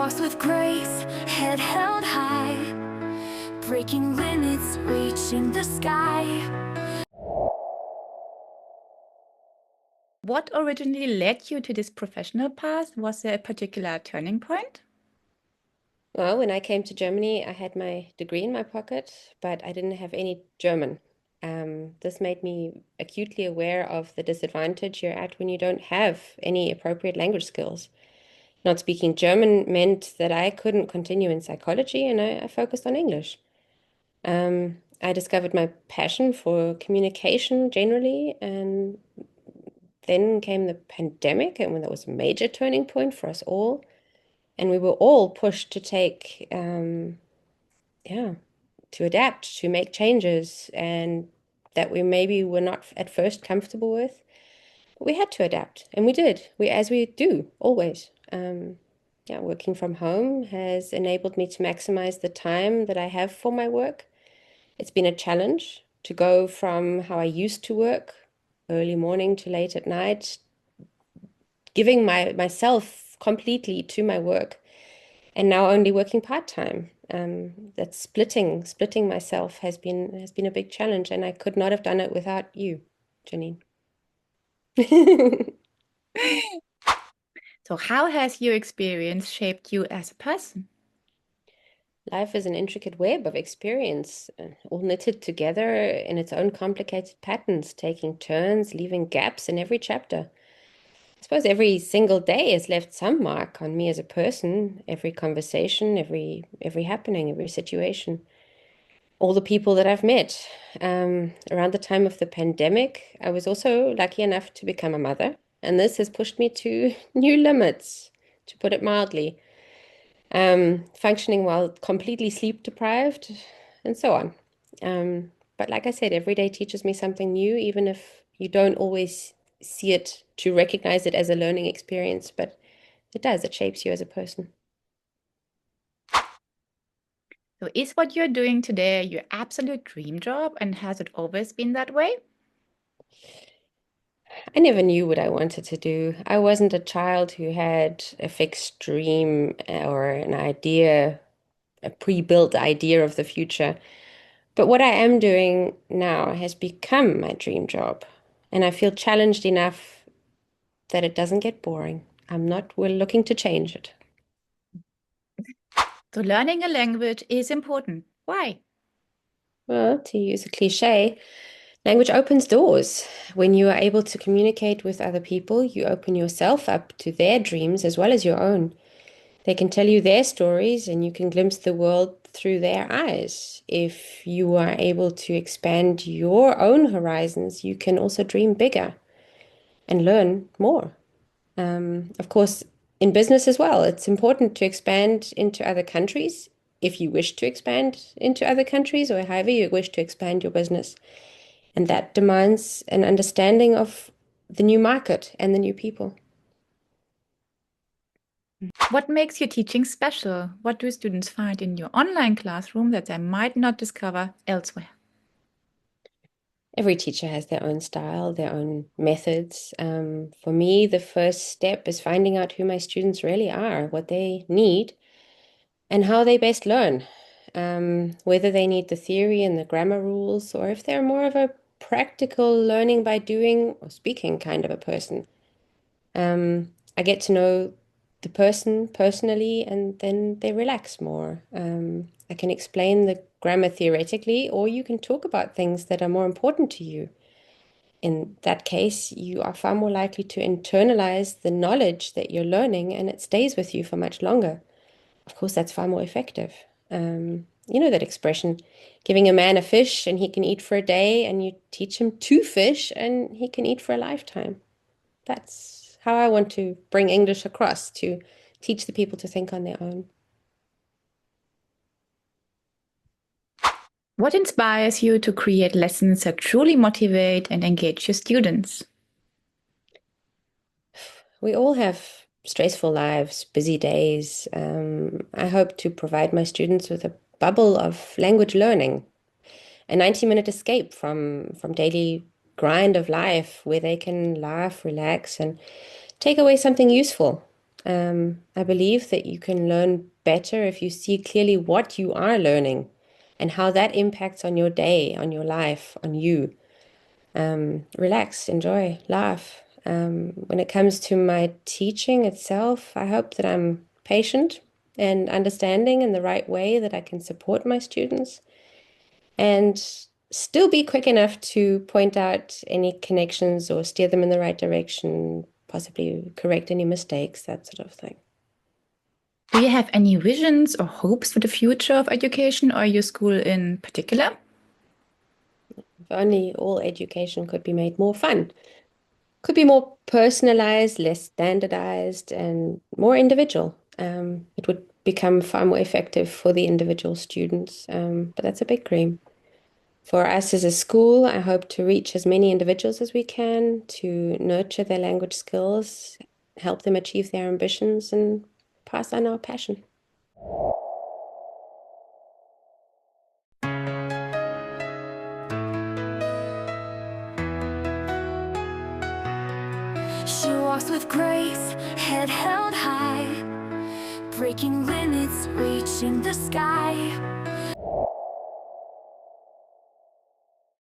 walks with grace, head held high, breaking limits, reaching the sky. What originally led you to this professional path? Was there a particular turning point? Well, when I came to Germany, I had my degree in my pocket, but I didn't have any German. This made me acutely aware of the disadvantage you're at when you don't have any appropriate language skills. Not speaking German meant that I couldn't continue in psychology, and I focused on English. I discovered my passion for communication generally, and then came the pandemic, and when that was a major turning point for us all, and we were all pushed to take, yeah, to adapt, to make changes, and that we maybe were not at first comfortable with. But we had to adapt, and we did. As we do always. Yeah, working from home has enabled me to maximize the time that I have for my work. It's been a challenge to go from how I used to work, early morning to late at night, giving myself completely to my work, and now only working part-time. That splitting myself has been a big challenge, and I could not have done it without you, Janine. So, how has your experience shaped you as a person? Life is an intricate web of experience, all knitted together in its own complicated patterns, taking turns, leaving gaps in every chapter. I suppose every single day has left some mark on me as a person, every conversation, every happening, every situation. All the people that I've met. Around the time of the pandemic, I was also lucky enough to become a mother, and this has pushed me to new limits, to put it mildly. Functioning while completely sleep deprived, and so on. But like I said, every day teaches me something new, even if you don't always see it to recognize it as a learning experience, but it does, it shapes you as a person. So, is what you're doing today your absolute dream job, and has it always been that way? I never knew what I wanted to do. I wasn't a child who had a fixed dream or an idea, a pre-built idea of the future. But what I am doing now has become my dream job. And I feel challenged enough that it doesn't get boring. We're looking to change it. So, learning a language is important. Why? Well, to use a cliche, language opens doors. When you are able to communicate with other people, you open yourself up to their dreams as well as your own. They can tell you their stories and you can glimpse the world through their eyes. If you are able to expand your own horizons, you can also dream bigger and learn more. Of course, in business as well, it's important to expand into other countries if you wish to expand into other countries or however you wish to expand your business. And that demands an understanding of the new market and the new people. What makes your teaching special? What do students find in your online classroom that they might not discover elsewhere? Every teacher has their own style, their own methods. For me, the first step is finding out who my students really are, what they need, and how they best learn. Whether they need the theory and the grammar rules, or if they're more of a practical learning by doing or speaking kind of a person. I get to know the person personally, and then they relax more. I can explain the grammar theoretically, or you can talk about things that are more important to you. In that case, you are far more likely to internalize the knowledge that you're learning, and it stays with you for much longer. Of course, that's far more effective. You know that expression, giving a man a fish and he can eat for a day, and you teach him two fish and he can eat for a lifetime. That's how I want to bring English across, to teach the people to think on their own. What inspires you to create lessons that truly motivate and engage your students? We all have stressful lives, busy days. I hope to provide my students with a bubble of language learning, a 90-minute escape from daily grind of life where they can laugh, relax, and take away something useful. I believe that you can learn better if you see clearly what you are learning and how that impacts on your day, on your life, on you. Relax, enjoy, laugh. When it comes to my teaching itself, I hope that I'm patient and understanding in the right way that I can support my students and still be quick enough to point out any connections or steer them in the right direction, possibly correct any mistakes, that sort of thing. Do you have any visions or hopes for the future of education or your school in particular? If only all education could be made more fun, could be more personalized, less standardized, and more individual. It would become far more effective for the individual students, but that's a big dream. For us as a school, I hope to reach as many individuals as we can, to nurture their language skills, help them achieve their ambitions, and pass on our passion. She walks with grace, head held high, breaking limits, reaching the sky.